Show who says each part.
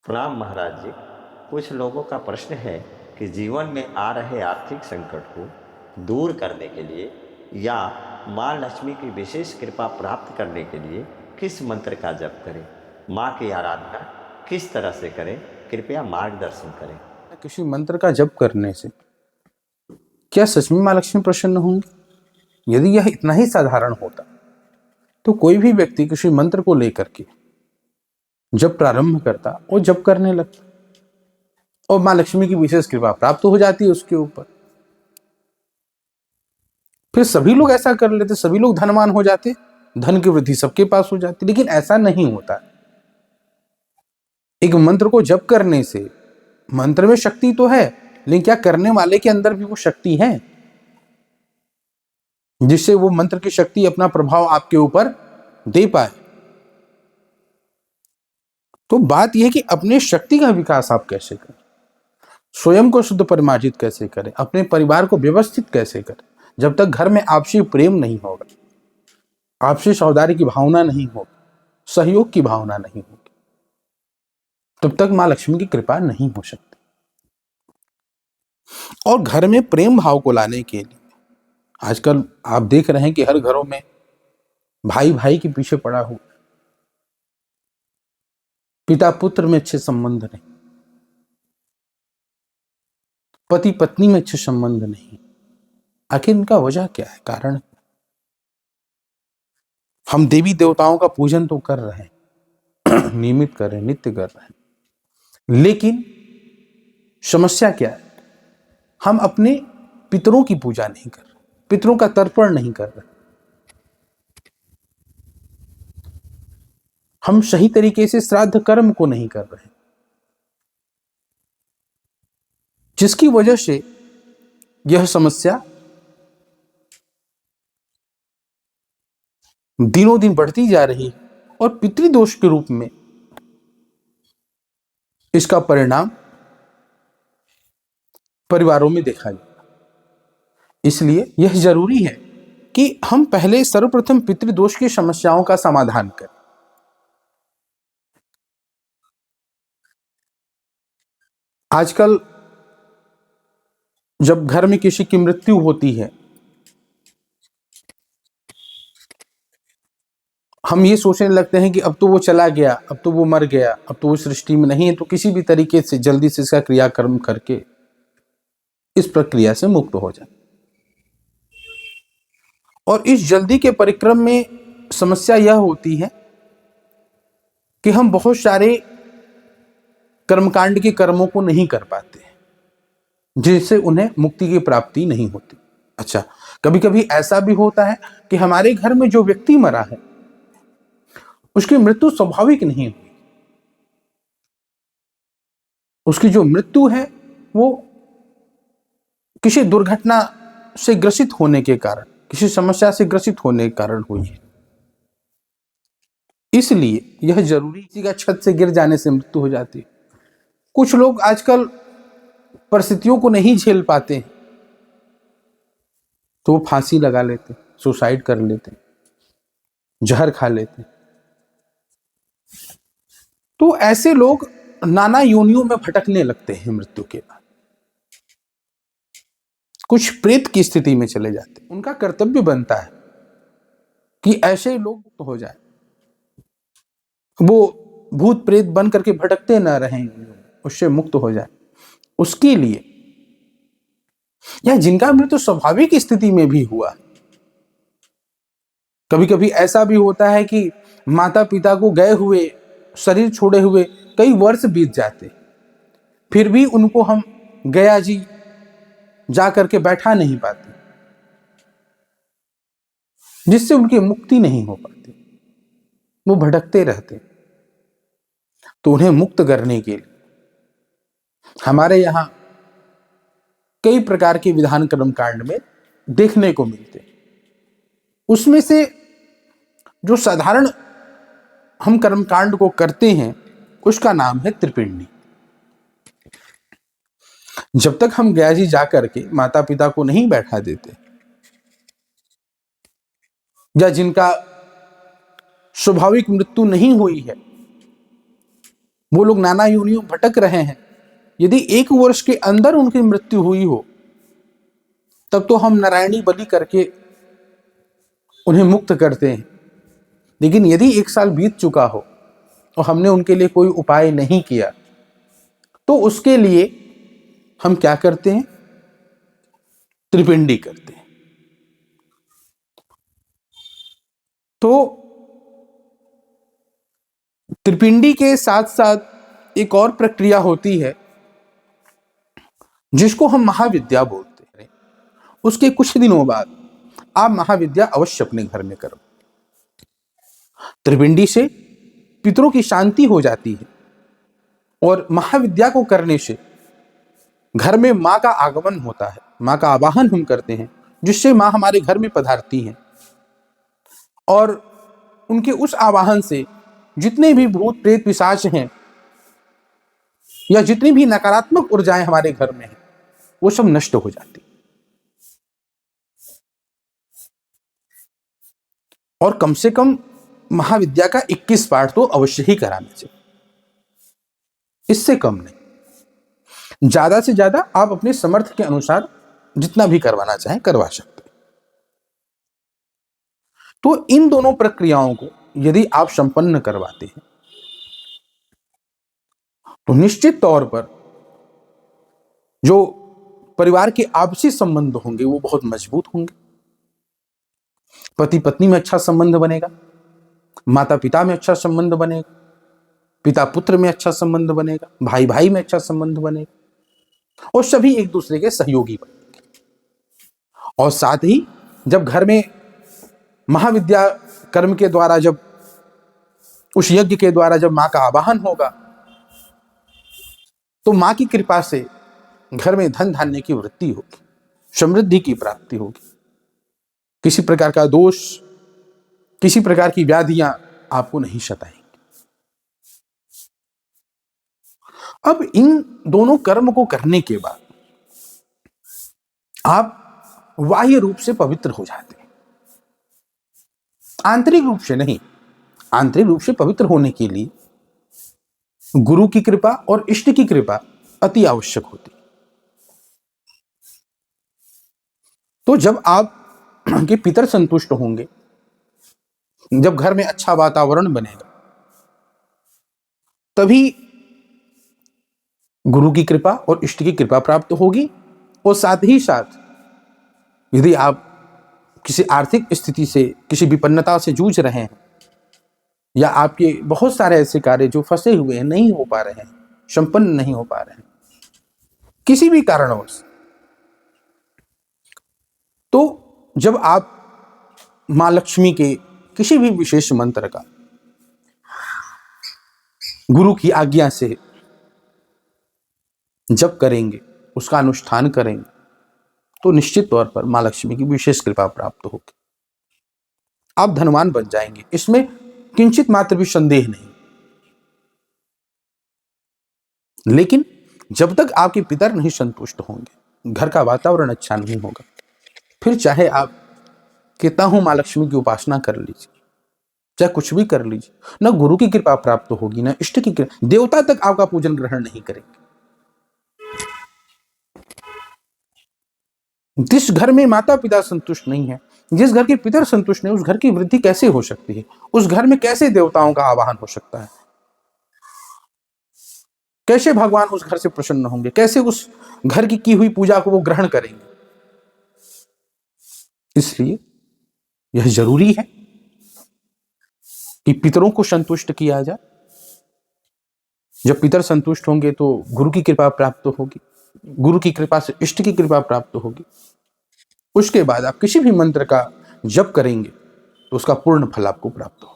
Speaker 1: प्रणाम महाराज जी। कुछ लोगों का प्रश्न है कि जीवन में आ रहे आर्थिक संकट को दूर करने के लिए या माँ लक्ष्मी की विशेष कृपा प्राप्त करने के लिए किस मंत्र का जप करें, माँ की आराधना किस तरह से करें, कृपया मार्गदर्शन करें।
Speaker 2: किसी मंत्र का जप करने से क्या सच में माँ लक्ष्मी प्रसन्न होंगी? यदि यह इतना ही साधारण होता तो कोई भी व्यक्ति किसी मंत्र को लेकर के जब प्रारंभ करता और जप करने लगता और माँ लक्ष्मी की विशेष कृपा प्राप्त हो जाती उसके ऊपर। फिर सभी लोग ऐसा कर लेते, सभी लोग धनवान हो जाते, धन की वृद्धि सबके पास हो जाती। लेकिन ऐसा नहीं होता। एक मंत्र को जप करने से मंत्र में शक्ति तो है, लेकिन क्या करने वाले के अंदर भी वो शक्ति है जिससे वो मंत्र की शक्ति अपना प्रभाव आपके ऊपर दे पाए? तो बात यह कि अपने शक्ति का विकास आप कैसे करें, स्वयं को शुद्ध परिमार्जित कैसे करें, अपने परिवार को व्यवस्थित कैसे करें। जब तक घर में आपसी प्रेम नहीं होगा, आपसी सौहार्द की भावना नहीं होगी, सहयोग की भावना नहीं होगी, तब तक मां लक्ष्मी की कृपा नहीं हो सकती। और घर में प्रेम भाव को लाने के लिए आजकल आप देख रहे हैं कि हर घरों में भाई भाई के पीछे पड़ा हुआ, पिता पुत्र में अच्छे संबंध नहीं, पति पत्नी में अच्छे संबंध नहीं। आखिर इनका वजह क्या है, कारण? हम देवी देवताओं का पूजन तो कर रहे हैं, नियमित कर रहे हैं, नित्य कर रहे हैं, लेकिन समस्या क्या है? हम अपने पितरों की पूजा नहीं कर रहे, पितरों का तर्पण नहीं कर रहे, हम सही तरीके से श्राद्ध कर्म को नहीं कर रहे, जिसकी वजह से यह समस्या दिनों दिन बढ़ती जा रही और पितृदोष के रूप में इसका परिणाम परिवारों में देखा जाए। इसलिए यह जरूरी है कि हम पहले सर्वप्रथम पितृदोष की समस्याओं का समाधान करें। आजकल जब घर में किसी की मृत्यु होती है, हम ये सोचने लगते हैं कि अब तो वो चला गया, अब तो वो मर गया, अब तो वो सृष्टि में नहीं है, तो किसी भी तरीके से जल्दी से इसका क्रियाकर्म करके इस प्रक्रिया से मुक्त हो जाए। और इस जल्दी के परिक्रम में समस्या यह होती है कि हम बहुत सारे कर्मकांड के कर्मों को नहीं कर पाते, जिससे उन्हें मुक्ति की प्राप्ति नहीं होती। अच्छा, कभी कभी ऐसा भी होता है कि हमारे घर में जो व्यक्ति मरा है उसकी मृत्यु स्वाभाविक नहीं हुई, उसकी जो मृत्यु है वो किसी दुर्घटना से ग्रसित होने के कारण, किसी समस्या से ग्रसित होने के कारण हुई है। इसलिए यह जरूरी, किसी का छत से गिर जाने से मृत्यु हो जाती है। कुछ लोग आजकल परिस्थितियों को नहीं झेल पाते हैं तो वो फांसी लगा लेते, सुसाइड कर लेते, जहर खा लेते। तो ऐसे लोग नाना योनियों में भटकने लगते हैं मृत्यु के बाद, कुछ प्रेत की स्थिति में चले जाते हैं। उनका कर्तव्य बनता है कि ऐसे लोग मुक्त हो जाए, वो भूत प्रेत बन करके भटकते ना रहें, उससे मुक्त हो जाए। उसके लिए या जिनका मृत्यु स्वाभाविक स्थिति में भी हुआ, कभी कभी ऐसा भी होता है कि माता पिता को गए हुए, शरीर छोड़े हुए कई वर्ष बीत जाते, फिर भी उनको हम गया जी जा करके बैठा नहीं पाते, जिससे उनकी मुक्ति नहीं हो पाती, वो भटकते रहते। तो उन्हें मुक्त करने के लिए हमारे यहां कई प्रकार के विधान कर्म कांड में देखने को मिलते। उसमें से जो साधारण हम कर्मकांड को करते हैं उसका नाम है त्रिपिंडी। जब तक हम गया जी जाकर के माता पिता को नहीं बैठा देते, या जिनका स्वाभाविक मृत्यु नहीं हुई है वो लोग नाना योनियों भटक रहे हैं, यदि 1 वर्ष के अंदर उनकी मृत्यु हुई हो तब तो हम नारायणी बलि करके उन्हें मुक्त करते हैं। लेकिन यदि 1 साल बीत चुका हो और हमने उनके लिए कोई उपाय नहीं किया तो उसके लिए हम क्या करते हैं? त्रिपिंडी करते हैं। तो त्रिपिंडी के साथ साथ एक और प्रक्रिया होती है जिसको हम महाविद्या बोलते हैं। उसके कुछ दिनों बाद आप महाविद्या अवश्य अपने घर में करो। त्रिपिंडी से पितरों की शांति हो जाती है और महाविद्या को करने से घर में मां का आगमन होता है, मां का आवाहन हम करते हैं, जिससे मां हमारे घर में पधारती हैं और उनके उस आवाहन से जितने भी भूत प्रेत पिशाच हैं या जितनी भी नकारात्मक ऊर्जाएं हमारे घर में हैं वो सब नष्ट हो जाती। और कम से कम महाविद्या का 21 पाठ तो अवश्य ही कराना चाहिए, इससे कम नहीं। ज्यादा से ज्यादा आप अपने समर्थ के अनुसार जितना भी करवाना चाहें करवा सकते हैं। तो इन दोनों प्रक्रियाओं को यदि आप संपन्न करवाते हैं तो निश्चित तौर पर जो परिवार के आपसी संबंध होंगे वो बहुत मजबूत होंगे। पति पत्नी में अच्छा संबंध बनेगा, माता पिता में अच्छा संबंध बनेगा, पिता पुत्र में अच्छा संबंध बनेगा, भाई भाई में अच्छा संबंध बनेगा और सभी एक दूसरे के सहयोगी बनेंगे। और साथ ही जब घर में महाविद्या कर्म के द्वारा, जब उस यज्ञ के द्वारा जब मां का आवाहन होगा तो मां की कृपा से घर में धन धान्य की वृद्धि होगी, समृद्धि की प्राप्ति होगी। किसी प्रकार का दोष, किसी प्रकार की व्याधियां आपको नहीं सताएंगी। अब इन दोनों कर्म को करने के बाद आप बाह्य रूप से पवित्र हो जाते हैं, आंतरिक रूप से नहीं। आंतरिक रूप से पवित्र होने के लिए गुरु की कृपा और इष्ट की कृपा अति आवश्यक होती है। तो जब आप के पितर संतुष्ट होंगे, जब घर में अच्छा वातावरण बनेगा, तभी गुरु की कृपा और इष्ट की कृपा प्राप्त होगी। और साथ ही साथ यदि आप किसी आर्थिक स्थिति से, किसी विपन्नता से जूझ रहे हैं या आपके बहुत सारे ऐसे कार्य जो फंसे हुए हैं, नहीं हो पा रहे हैं, संपन्न नहीं हो पा रहे हैं किसी भी कारणवश, तो जब आप मां लक्ष्मी के किसी भी विशेष मंत्र का गुरु की आज्ञा से जप करेंगे, उसका अनुष्ठान करेंगे, तो निश्चित तौर पर मां लक्ष्मी की विशेष कृपा प्राप्त होगी। आप धनवान बन जाएंगे, इसमें किंचित मात्र भी संदेह नहीं। लेकिन जब तक आपके पितर नहीं संतुष्ट होंगे, घर का वातावरण अच्छा नहीं होगा, फिर चाहे आप कितना हो मां लक्ष्मी की उपासना कर लीजिए, चाहे कुछ भी कर लीजिए, ना गुरु की कृपा प्राप्त होगी, ना इष्ट की कृपा, देवता तक आपका पूजन ग्रहण नहीं करेंगे। जिस घर में माता पिता संतुष्ट नहीं है, जिस घर के पितर संतुष्ट नहीं, उस घर की वृद्धि कैसे हो सकती है? उस घर में कैसे देवताओं का आवाहन हो सकता है? कैसे भगवान उस घर से प्रसन्न होंगे? कैसे उस घर की हुई पूजा को वो ग्रहण करेंगे? इसलिए यह जरूरी है कि पितरों को संतुष्ट किया जाए। जब पितर संतुष्ट होंगे तो गुरु की कृपा प्राप्त होगी, गुरु की कृपा से इष्ट की कृपा प्राप्त होगी। उसके बाद आप किसी भी मंत्र का जप करेंगे तो उसका पूर्ण फल आपको प्राप्त होगा।